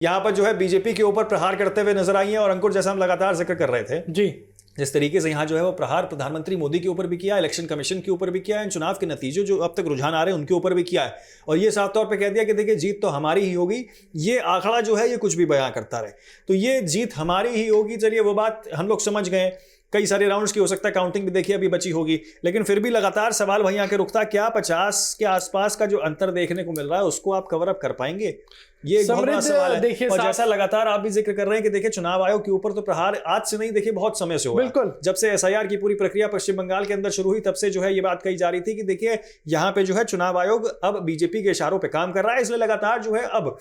यहाँ पर जो है बीजेपी के ऊपर प्रहार करते हुए नजर आई हैं। और अंकुर, जैसा हम लगातार जिक्र कर रहे थे जी, जिस तरीके से यहाँ जो है वो प्रहार प्रधानमंत्री मोदी के ऊपर भी किया, इलेक्शन कमीशन के ऊपर भी किया है, चुनाव के नतीजे जो अब तक रुझान आ रहे हैं उनके ऊपर भी किया है। और ये साफ तौर पे कह दिया कि देखिए जीत तो हमारी ही होगी। ये आंकड़ा जो है ये कुछ भी बयां करता रहे, तो ये जीत हमारी ही होगी। चलिए वो बात हम लोग समझ गए, कई सारे राउंड्स की हो सकता है, काउंटिंग भी देखिए अभी बची होगी, लेकिन फिर भी लगातार सवाल वहीं आके रुकता, क्या 50 के आसपास का जो अंतर देखने को मिल रहा है उसको आप कवर अप कर पाएंगे? ये एक बहुत बड़ा सवाल है। देखिए, और जैसा लगातार आप भी जिक्र कर रहे हैं कि देखिए चुनाव आयोग के ऊपर तो प्रहार आज से नहीं, देखिए बहुत समय से हुआ। बिल्कुल, जब से एसआईआर की पूरी प्रक्रिया पश्चिम बंगाल के अंदर शुरू हुई तब से जो है ये बात कही जा रही थी कि देखिए यहाँ पे जो है चुनाव आयोग अब बीजेपी के इशारों पे काम कर रहा है। इसलिए लगातार जो है अब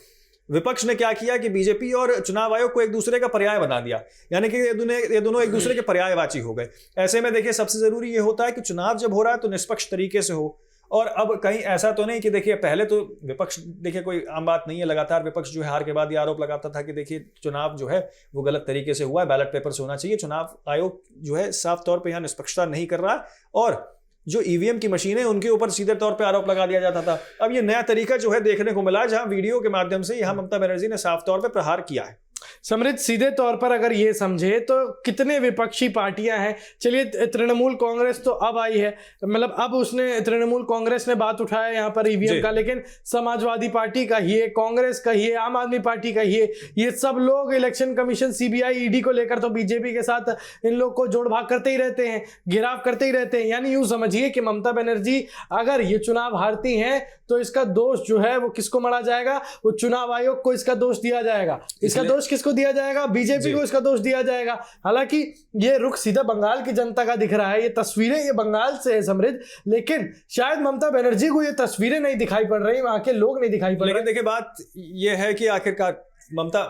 विपक्ष ने क्या किया कि बीजेपी और चुनाव आयोग को एक दूसरे का पर्याय बना दिया, यानी कि ये दोनों एक दूसरे के पर्यायवाची हो गए। ऐसे में देखिए सबसे जरूरी ये होता है कि चुनाव जब हो रहा है तो निष्पक्ष तरीके से हो। और अब कहीं ऐसा तो नहीं कि देखिए पहले तो विपक्ष, देखिए कोई आम बात नहीं है, लगातार विपक्ष जो है हार के बाद ये आरोप लगाता था कि देखिए चुनाव जो है वो गलत तरीके से हुआ है, बैलेट पेपर से होना चाहिए। चुनाव आयोग जो है साफ तौर पे यहाँ निष्पक्षता नहीं कर रहा, और जो ईवीएम की मशीनें उनके ऊपर सीधे तौर पे आरोप लगा दिया जाता था। अब ये नया तरीका जो है देखने को मिला, जहां वीडियो के माध्यम से यहां ममता बनर्जी ने साफ तौर पे प्रहार किया है। समृद्ध, सीधे तौर पर अगर ये समझे तो कितने विपक्षी पार्टियां हैं। चलिए, तृणमूल कांग्रेस तो अब आई है, मतलब अब उसने तृणमूल कांग्रेस ने बात उठाया यहाँ पर ईवीएम का, लेकिन समाजवादी पार्टी कहिए, कांग्रेस कहिए, आम आदमी पार्टी कहिए, ये सब लोग इलेक्शन कमीशन, सीबीआई, ईडी को लेकर तो बीजेपी के साथ इन लोग को जोड़ भाग करते ही रहते हैं, घेराव करते ही रहते हैं। यानी यूं समझिए कि ममता बनर्जी अगर ये चुनाव हारती हैं तो इसका दोष जो है वो किसको मढ़ा जाएगा? वो चुनाव आयोग को इसका दोष दिया जाएगा। इसका दोष किसको दिया जाएगा? बीजेपी को इसका दोष दिया जाएगा। हालांकि ये रुख सीधा बंगाल की जनता का दिख रहा है, ये तस्वीरें ये बंगाल से है समृद्ध, लेकिन शायद ममता बनर्जी को ये तस्वीरें नहीं दिखाई पड़ रही, वहां के लोग नहीं दिखाई पड़ रहे। लेकिन देखिए बात ये है कि आखिरकार ममता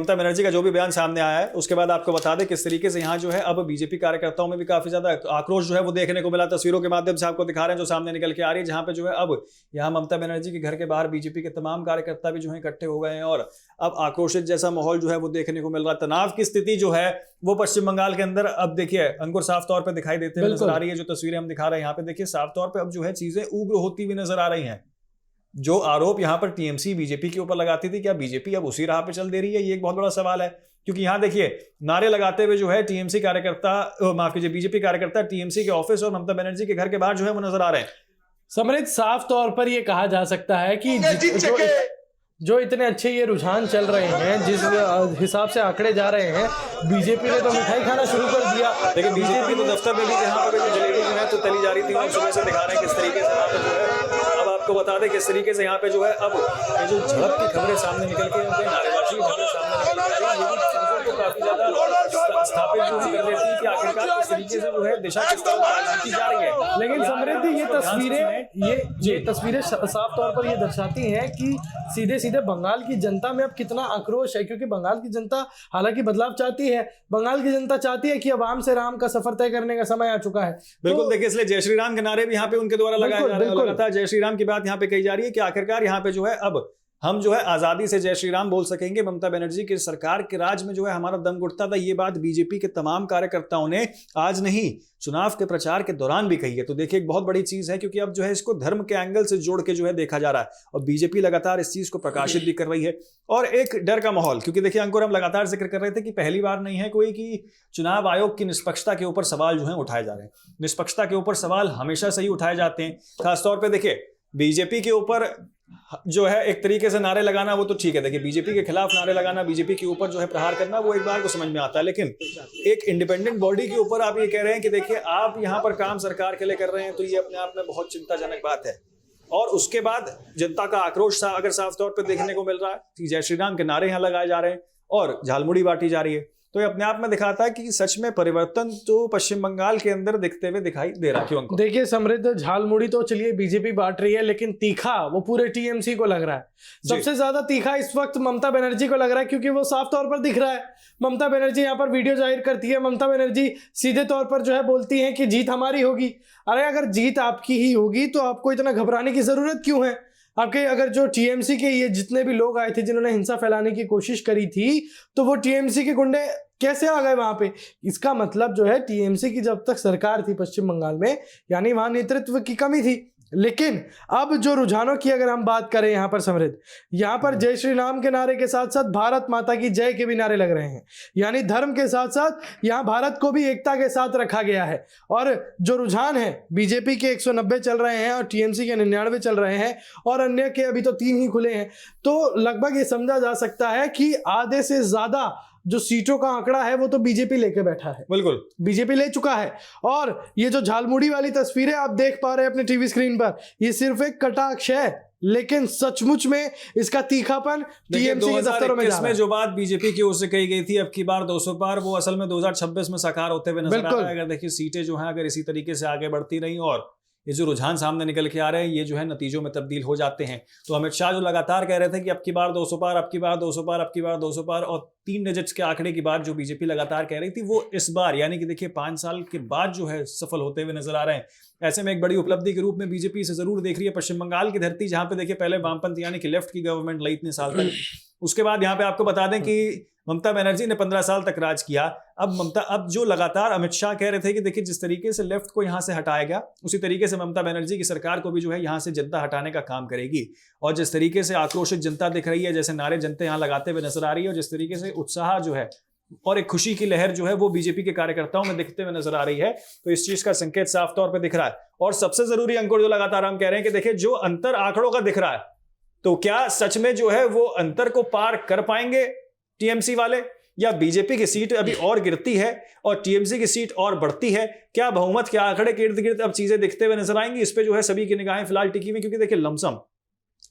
बनर्जी का जो भी बयान सामने आया है उसके बाद आपको बता दें किस तरीके से यहाँ जो है अब बीजेपी कार्यकर्ताओं में भी काफी ज्यादा आक्रोश जो है वो देखने को मिला। तस्वीरों के माध्यम से आपको दिखा रहे हैं जो सामने निकल के आ रही है, जहां पे जो है अब यहाँ ममता बनर्जी के घर के बाहर बीजेपी के तमाम कार्यकर्ता भी जो है इकट्ठे हो गए हैं, और अब आक्रोशित जैसा माहौल जो है वो देखने को मिल रहा है। तनाव की स्थिति जो है वो पश्चिम बंगाल के अंदर अब देखिए अंकुर साफ तौर पर दिखाई देते हुए नजर आ रही है। जो तस्वीरें हम दिखा रहे हैं यहाँ पे देखिए साफ तौर पर अब जो है चीजें उग्र होती हुई नजर आ रही है। जो आरोप यहाँ पर टीएमसी बीजेपी के ऊपर लगाती थी, क्या बीजेपी अब उसी राह पे चल दे रही है? ये एक बहुत बड़ा सवाल है, क्योंकि यहाँ देखिए नारे लगाते हुए जो है टीएमसी कार्यकर्ता, माफ कीजिए बीजेपी कार्यकर्ता टीएमसी के ऑफिस और ममता बनर्जी के घर के बाहर जो है वो नजर आ रहे हैं। समृद्ध, साफ तौर पर यह कहा जा सकता है कि जो इतने अच्छे ये रुझान चल रहे हैं, जिस हिसाब से आंकड़े जा रहे हैं, बीजेपी ने तो मिठाई खाना शुरू कर दिया। लेकिन बीजेपी तो दफ्तर में भी जहाँ पर जलेबी जो है तो तली जा रही थी, हम सुबह से दिखा रहे हैं किस तरीके से यहाँ पे जो है, अब आपको बता दें किस तरीके से यहाँ पे जो है अब ये जो झड़प की खबरें सामने निकल के, नारेबाजी की खबरें सामने निकल के आ रही है, ये भी चीजों को काफी ज्यादा स्थापित जो कर लेती है कि आखिरकार किस तरीके से जो है दिशा किस तरह राजनीति जा रही है। लेकिन समृद्धि, ये तस्वीरें साफ तौर पर ये दर्शाती हैं कि सीधे सीधे बंगाल की जनता में अब कितना आक्रोश है, क्योंकि बंगाल की जनता हालांकि बदलाव चाहती है, बंगाल की जनता चाहती है कि अब आम से राम का सफर तय करने का समय आ चुका है। बिल्कुल, देखिए इसलिए जय श्री राम के नारे भी यहाँ पे उनके द्वारा लगाए जा रहे हैं। लगातार जय श्री राम की बात यहाँ पे कही जा रही है कि आखिरकार यहाँ पे जो है अब हम जो है आजादी से जय श्री राम बोल सकेंगे। ममता बनर्जी की सरकार के राज में जो है हमारा दम घुटता था, ये बात बीजेपी के तमाम कार्यकर्ताओं ने आज नहीं चुनाव के प्रचार के दौरान भी कही है। तो देखिए एक बहुत बड़ी चीज है, क्योंकि अब जो है इसको धर्म के एंगल से जोड़ के जो है देखा जा रहा है, और बीजेपी लगातार इस चीज को प्रकाशित भी कर रही है। और एक डर का माहौल, क्योंकि देखिए अंकुर हम लगातार जिक्र कर रहे थे कि पहली बार नहीं है कोई कि चुनाव आयोग की निष्पक्षता के ऊपर सवाल जो है उठाए जा रहे हैं। निष्पक्षता के ऊपर सवाल हमेशा से ही उठाए जाते हैं, खासतौर पर देखिए बीजेपी के ऊपर जो है एक तरीके से नारे लगाना वो तो ठीक है, देखिए बीजेपी के खिलाफ नारे लगाना, बीजेपी के ऊपर जो है प्रहार करना, वो एक बार को समझ में आता है। लेकिन एक इंडिपेंडेंट बॉडी के ऊपर आप ये कह रहे हैं कि देखिए आप यहाँ पर काम सरकार के लिए कर रहे हैं, तो ये अपने आप में बहुत चिंताजनक बात है। और उसके बाद जनता का आक्रोश अगर साफ तौर पर देखने को मिल रहा है कि जय श्री राम के नारे यहाँ लगाए जा रहे हैं और झालमुड़ी बांटी जा रही है, तो ये अपने आप में दिखाता है कि सच में परिवर्तन तो पश्चिम बंगाल के अंदर दिखते हुए दिखाई दे रहा है। क्यों अंकुर? देखिए समृद्ध, झालमुड़ी तो चलिए बीजेपी बांट रही है, लेकिन तीखा वो पूरे टीएमसी को लग रहा है। सबसे ज्यादा तीखा इस वक्त ममता बनर्जी को लग रहा है, क्योंकि वो साफ तौर पर दिख रहा है। ममता बनर्जी यहाँ पर वीडियो जाहिर करती है, ममता बनर्जी सीधे तौर पर जो है बोलती है कि जीत हमारी होगी। अरे अगर जीत आपकी ही होगी तो आपको इतना घबराने की जरूरत क्यों है? आपके अगर जो टीएमसी के ये जितने भी लोग आए थे जिन्होंने हिंसा फैलाने की कोशिश करी थी, तो वो टीएमसी के गुंडे कैसे आ गए वहां पे? इसका मतलब जो है टीएमसी की जब तक सरकार थी पश्चिम बंगाल में, यानी वहां नेतृत्व की कमी थी। लेकिन अब जो रुझानों की अगर हम बात करें यहाँ पर समृद्ध, यहाँ पर जय श्री राम के नारे के साथ साथ भारत माता की जय के भी नारे लग रहे हैं। यानी धर्म के साथ साथ यहाँ भारत को भी एकता के साथ रखा गया है। और जो रुझान है, बीजेपी के 190 चल रहे हैं और टीएमसी के 99 चल रहे हैं और अन्य के अभी तो 3 ही खुले हैं, तो लगभग ये समझा जा सकता है कि आधे से ज्यादा जो सीटों का आंकड़ा है वो तो बीजेपी लेके बैठा है। बिल्कुल बीजेपी ले चुका है। और ये जो झालमुड़ी वाली तस्वीरें आप देख पा रहे हैं अपने टीवी स्क्रीन पर, ये सिर्फ एक कटाक्ष है, लेकिन सचमुच में इसका तीखापन टीएमसी के दफ्तरों में जा रहा है। जो बात बीजेपी की ओर से कही गई थी अब की बार 200 पार, वो असल में 2026 में साकार होते हुए नजर आ रहा है। अगर देखिए सीटें जो हैं अगर इसी तरीके से आगे बढ़ती रही और ये जो रुझान सामने निकल के आ रहे हैं ये जो है नतीजों में तब्दील हो जाते हैं। तो अमित शाह जो लगातार कह रहे थे कि अब की बार 200 पार, अब की बार 200 पार, अब की बार 200 पार, और 3 डिजिट्स के आंकड़े की बात जो बीजेपी लगातार कह रही थी वो इस बार यानी कि देखिए 5 साल के बाद जो है सफल होते हुए नजर आ रहे हैं। ऐसे में एक बड़ी उपलब्धि के रूप में बीजेपी इसे जरूर देख रही है। पश्चिम बंगाल की धरती जहां पे देखिए पहले वामपंथी यानी कि लेफ्ट की गवर्नमेंट रही इतने साल तक, उसके बाद यहाँ पे आपको बता दें कि ममता बनर्जी ने 15 साल तक राज किया। अब जो लगातार अमित शाह कह रहे थे कि देखिए जिस तरीके से लेफ्ट को यहां से हटाया गया उसी तरीके से ममता बनर्जी की सरकार को भी जो है यहां से जनता हटाने का काम करेगी। और जिस तरीके से आक्रोशित जनता दिख रही है, जैसे नारे जनता यहां लगाते हुए नजर आ रही है और जिस तरीके से उत्साह जो है और एक खुशी की लहर जो है वो बीजेपी के कार्यकर्ताओं में दिखते हुए नजर आ रही है, तो इस चीज का संकेत साफ तौर पर दिख रहा है। और सबसे जरूरी अंकुर जो लगातार हम कह रहे हैं कि देखिए जो अंतर आंकड़ों का दिख रहा है, तो क्या सच में जो है वो अंतर को पार कर पाएंगे टीएमसी वाले, या बीजेपी की सीट अभी और गिरती है और टीएमसी की सीट और बढ़ती है? क्या बहुमत के आंकड़े के इर्द गिर्द अब चीजें दिखते हुए नजर आएंगी? इस पे जो है सभी की निगाहें फिलहाल टिकी हुई, क्योंकि देखिए लमसम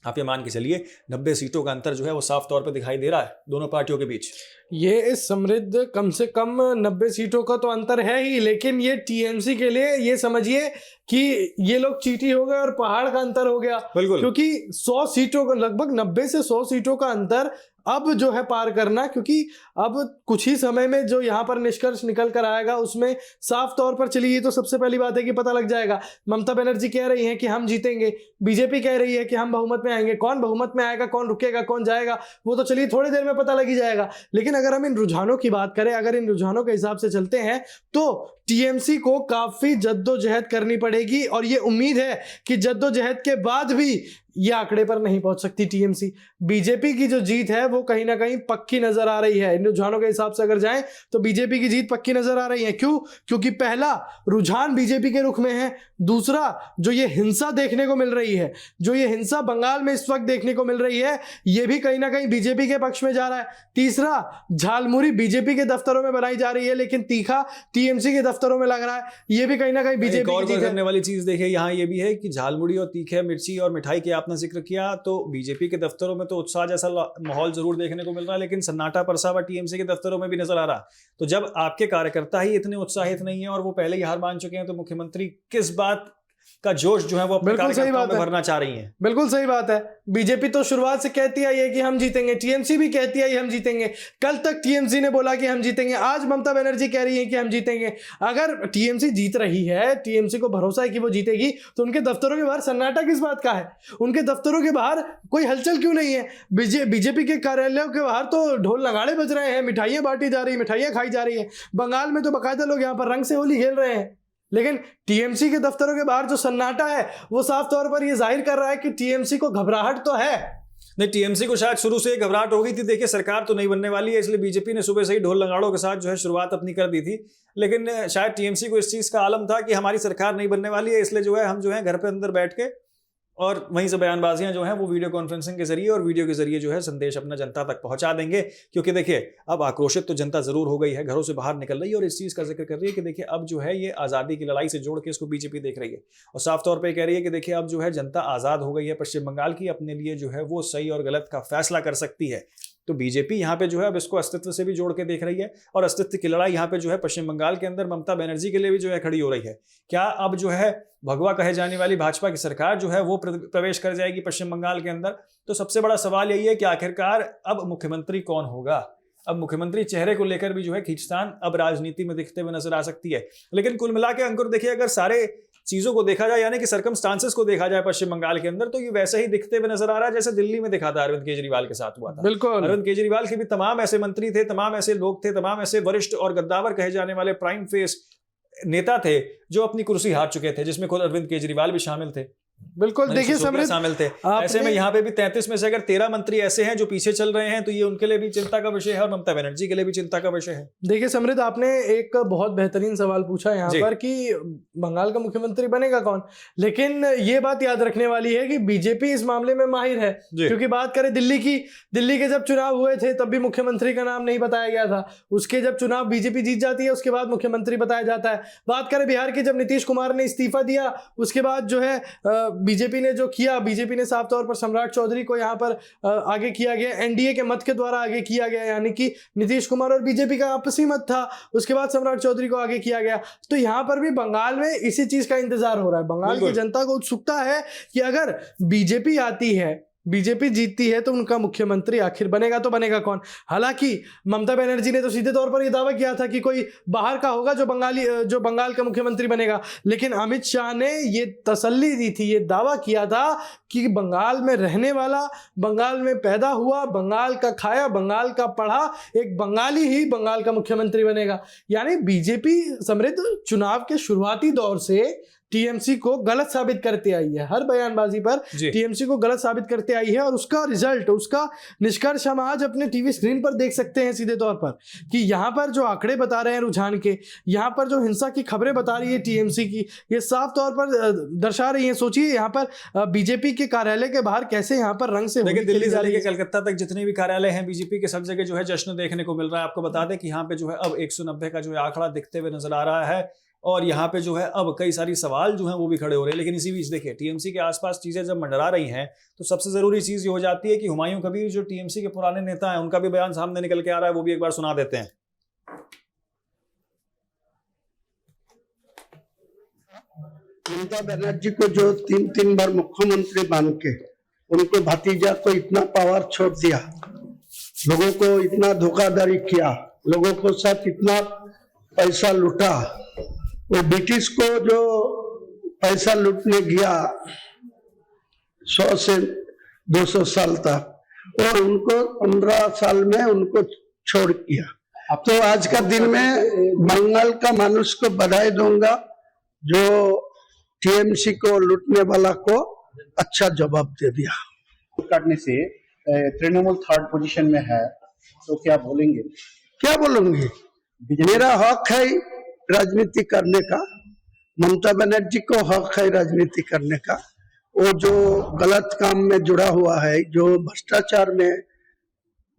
आप ये मान के चलिए 90 सीटों का अंतर जो है वो साफ तौर पे दिखाई दे रहा है दोनों पार्टियों के बीच। ये इस समृद्ध कम से कम 90 सीटों का तो अंतर है ही, लेकिन ये टीएमसी के लिए ये समझिए कि ये लोग चीटी हो गए और पहाड़ का अंतर हो गया। बिल्कुल, क्योंकि 100 सीटों का लगभग 90 से 100 सीटों का अंतर अब जो है पार करना, क्योंकि अब कुछ ही समय में जो यहाँ पर निष्कर्ष निकल कर आएगा उसमें साफ तौर पर चलिए, ये तो सबसे पहली बात है कि पता लग जाएगा। ममता बनर्जी कह रही है कि हम जीतेंगे, बीजेपी कह रही है कि हम बहुमत में आएंगे। कौन बहुमत में आएगा, कौन रुकेगा, कौन जाएगा, वो तो चलिए थोड़ी देर में पता लग ही जाएगा। लेकिन अगर हम इन रुझानों की बात करें, अगर इन रुझानों के हिसाब से चलते हैं तो टीएमसी को काफी जद्दोजहद करनी पड़ेगी और ये उम्मीद है कि जद्दोजहद के बाद भी ये आंकड़े पर नहीं पहुंच सकती टीएमसी। बीजेपी की जो जीत है वो कहीं ना कहीं पक्की नजर आ रही है। इन रुझानों के हिसाब से अगर जाएं तो बीजेपी की जीत पक्की नजर आ रही है। क्यों? क्योंकि पहला रुझान बीजेपी के रुख में है, दूसरा जो ये हिंसा देखने को मिल रही है, जो ये हिंसा बंगाल में इस वक्त देखने को मिल रही है, ये भी कहीं ना कहीं बीजेपी के पक्ष में जा रहा है। तीसरा, झालमुरी बीजेपी के दफ्तरों में बनाई जा रही है लेकिन तीखा टीएमसी के दफ्तरों में लग रहा है, ये भी कहीं ना कहीं बीजेपी की जीत करने वाली चीज देखिए यहाँ ये भी है कि झालमुड़ी और तीखे मिर्ची और मिठाई की आपने जिक्र किया, तो बीजेपी के दफ्तरों में तो उत्साह जैसा माहौल जरूर देखने को मिल रहा है, लेकिन सन्नाटा परसा हुआ टीएमसी के दफ्तरों में भी नजर आ रहा है। तो जब आपके कार्यकर्ता ही इतने उत्साहित नहीं है और वो पहले ही हार मान चुके हैं, तो मुख्यमंत्री किस बात का जोश जो है वो अपने कार्यकर्ताओं में भरना चाह रही है? बिल्कुल सही बात है। बीजेपी तो शुरुआत से कहती आई है कि हम जीतेंगे, टीएमसी भी कहती आई हम जीतेंगे। कल तक टीएमसी ने बोला कि हम जीतेंगे, आज ममता बनर्जी कह रही है कि हम जीतेंगे। अगर टीएमसी जीत रही है, टीएमसी को भरोसा है कि वो जीतेगी, तो उनके दफ्तरों के बाहर सन्नाटा किस बात का है? उनके दफ्तरों के बाहर कोई हलचल क्यों नहीं है? बीजेपी के कार्यालयों के बाहर तो ढोल नगाड़े बज रहे हैं, मिठाइयां बांटी जा रही है, मिठाइयां खाई जा रही है। बंगाल में तो बाकायदा लोग यहाँ पर रंग से होली खेल रहे हैं। लेकिन टीएमसी के दफ्तरों के बाहर जो सन्नाटा है वो साफ तौर पर ये जाहिर कर रहा है कि टीएमसी को घबराहट तो है। नहीं, टीएमसी को शायद शुरू से घबराहट हो गई थी, देखिए सरकार तो नहीं बनने वाली है, इसलिए बीजेपी ने सुबह से ही ढोल नगाड़ों के साथ जो है शुरुआत अपनी कर दी थी। लेकिन शायद टीएमसी को इस चीज का आलम था कि हमारी सरकार नहीं बनने वाली है, इसलिए जो है हम जो है घर पे अंदर बैठ के और वहीं से बयानबाजियां जो हैं वो वीडियो कॉन्फ्रेंसिंग के जरिए और वीडियो के जरिए जो है संदेश अपना जनता तक पहुंचा देंगे। क्योंकि देखिए अब आक्रोशित तो जनता जरूर हो गई है, घरों से बाहर निकल रही है और इस चीज का जिक्र कर रही है कि देखिए अब जो है ये आजादी की लड़ाई से जोड़ के इसको बीजेपी देख रही है और साफ तौर पर कह रही है कि देखिए अब जो है जनता आजाद हो गई है पश्चिम बंगाल की, अपने लिए जो है वो सही और गलत का फैसला कर सकती है। तो बीजेपी यहाँ पे जो है अब इसको अस्तित्व से भी जोड़ के देख रही है और अस्तित्व की लड़ाई यहाँ पे जो है पश्चिम बंगाल के अंदर ममता बनर्जी के लिए भी जो है खड़ी हो रही है। क्या अब जो है भगवा कहे जाने वाली भाजपा की सरकार जो है वो प्रवेश कर जाएगी पश्चिम बंगाल के अंदर? तो सबसे बड़ा सवाल यही है कि आखिरकार अब मुख्यमंत्री कौन होगा? अब मुख्यमंत्री चेहरे को लेकर भी जो है खींचतान अब राजनीति में दिखते हुए नजर आ सकती है। लेकिन कुल मिला के अंकुर देखिए अगर सारे चीजों को देखा जाए यानी कि सर्कमस्टांसेस को देखा जाए पश्चिम बंगाल के अंदर, तो ये वैसे ही दिखते हुए नजर आ रहा है जैसे दिल्ली में दिखा था अरविंद केजरीवाल के साथ हुआ था। बिल्कुल, अरविंद केजरीवाल के भी तमाम ऐसे मंत्री थे, तमाम ऐसे लोग थे, तमाम ऐसे वरिष्ठ और गद्दावर कहे जाने वाले प्राइम फेस नेता थे जो अपनी कुर्सी हार चुके थे, जिसमें खुद अरविंद केजरीवाल भी शामिल थे। बिल्कुल। देखिए समृद्ध, शामिल थे। ऐसे में यहाँ पे भी 33 में से अगर 13 मंत्री ऐसे हैं जो पीछे चल रहे हैं, तो ये उनके लिए भी चिंता का विषय है और ममता बनर्जी के लिए भी चिंता का विषय है। देखिए समृद्ध, आपने एक बहुत बेहतरीन सवाल पूछा यहाँ पर कि बंगाल का मुख्यमंत्री बनेगा कौन, लेकिन ये बात याद रखने वाली है कि बीजेपी इस मामले में माहिर है। क्योंकि बात करें दिल्ली की, दिल्ली के जब चुनाव हुए थे तब भी मुख्यमंत्री का नाम नहीं बताया गया था। उसके जब चुनाव बीजेपी जीत जाती है उसके बाद मुख्यमंत्री बताया जाता है। बात करें बिहार की, जब नीतीश कुमार ने इस्तीफा दिया उसके बाद जो है बीजेपी ने जो किया, बीजेपी ने साफ तौर पर सम्राट चौधरी को यहां पर आगे किया गया, एनडीए के मत के द्वारा आगे किया गया, यानी कि नीतीश कुमार और बीजेपी का आपसी मत था, उसके बाद सम्राट चौधरी को आगे किया गया। तो यहां पर भी बंगाल में इसी चीज का इंतजार हो रहा है। बंगाल की जनता को उत्सुकता है कि अगर बीजेपी आती है, बीजेपी जीतती है, तो उनका मुख्यमंत्री आखिर बनेगा तो बनेगा कौन। हालांकि ममता बनर्जी ने तो सीधे तौर पर यह दावा किया था कि कोई बाहर का होगा जो बंगाल का मुख्यमंत्री बनेगा, लेकिन अमित शाह ने ये तसल्ली दी थी, ये दावा किया था कि बंगाल में रहने वाला, बंगाल में पैदा हुआ, बंगाल का खाया, बंगाल का पढ़ा एक बंगाली ही बंगाल का मुख्यमंत्री बनेगा। यानी बीजेपी समृद्ध चुनाव के शुरुआती दौर से टीएमसी को गलत साबित करते आई है, हर बयानबाजी पर टीएमसी को गलत साबित करते आई है, और उसका रिजल्ट, उसका निष्कर्ष हम आज अपने टीवी स्क्रीन पर देख सकते हैं सीधे तौर पर कि यहाँ पर जो आंकड़े बता रहे हैं रुझान के, यहाँ पर जो हिंसा की खबरें बता रही है टीएमसी की, ये साफ तौर पर दर्शा रही है। सोचिए यहाँ पर बीजेपी के कार्यालय के बाहर कैसे यहाँ पर रंग से दिल्ली से लेकर कलकत्ता तक जितने भी कार्यालय हैं बीजेपी के, सब जगह जो है जश्न देखने को मिल रहा है। आपको बता दें कि यहाँ पे जो है अब 190 का जो है आंकड़ा दिखते हुए नजर आ रहा है, और यहाँ पे जो है अब कई सारी सवाल जो हैं वो भी खड़े हो रहे हैं। लेकिन इसी बीच देखिए, टीएमसी के आसपास चीजें जब मंडरा रही हैं तो सबसे जरूरी चीज ये हो जाती है कि हुमायूं कबीर जो टीएमसी के पुराने नेता हैं, उनका भी बयान सामने निकल के आ रहा है, वो भी एक बार सुना देते हैं। ममता बनर्जी को जो 3 बार मुख्यमंत्री बन के उनको भतीजा को इतना पावर छोड़ दिया, लोगों को इतना धोखाधड़ी किया, लोगों को साथ इतना पैसा लूटा, वो ब्रिटिश को जो पैसा लूटने गया 100 से 200 साल तक, और उनको 15 साल में उनको छोड़ किया। अब तो आज का दिन में बंगाल का मनुष्य को बधाई दूंगा जो टीएमसी को लूटने वाला को अच्छा जवाब दे दिया। काटने से तृणमूल 3rd पोजीशन में है, तो क्या बोलेंगे? क्या बोलूंगी, मेरा हक है राजनीति करने का, ममता बनर्जी को हक है राजनीति करने का। वो जो गलत काम में जुड़ा हुआ है, जो भ्रष्टाचार में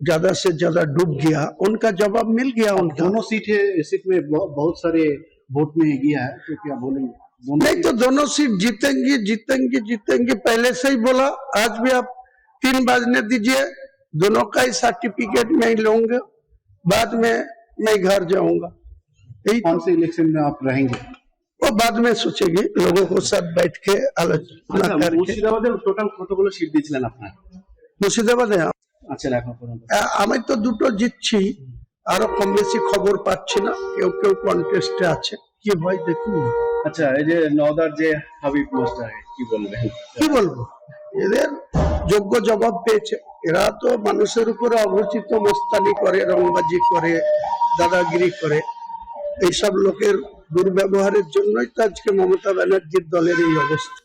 ज्यादा से ज्यादा डूब गया, उनका जवाब मिल गया। उनका दोनों सीट में बहुत सारे वोट में गया है, तो क्या बोलेंगे? नहीं तो दोनों सीट जीतेंगे जीतेंगे जीतेंगे, पहले से ही बोला। आज भी आप 3 बजने दीजिए, दोनों का ही सर्टिफिकेट मैं लूंगा, बाद में मैं घर जाऊंगा। कौन से इलेक्शन में आप रहेंगे वो बाद में सोचेंगे, लोगों को साथ बैठ के आलोचना करके। মুর্শিদাবাদে টোটাল কতগুলো সিট দিয়েছিলেন আপনারা? মুর্শিদাবাদে আচ্ছা, এখন পর্যন্ত আমি তো 2টো জিতছি, আরো কম বেশি খবর পাচ্ছি না, কেউ কেউ কন্টেস্টে আছে, কি হয় দেখুন না। আচ্ছা, এই যে নওদার যে হাবিব মাস্টার, কি বলবেন? কি বলবো, এদের যোগ্য জবাব পেয়েছে। এরা তো মানুষের উপরে অঘোষিত মস্তানি করে, রংবাজি করে, দাদাগিরি করে, এইসব লোকের দুর্ব্যবহারের জন্যই তো আজকে মমতা ব্যানার্জির দলের এই অবস্থা।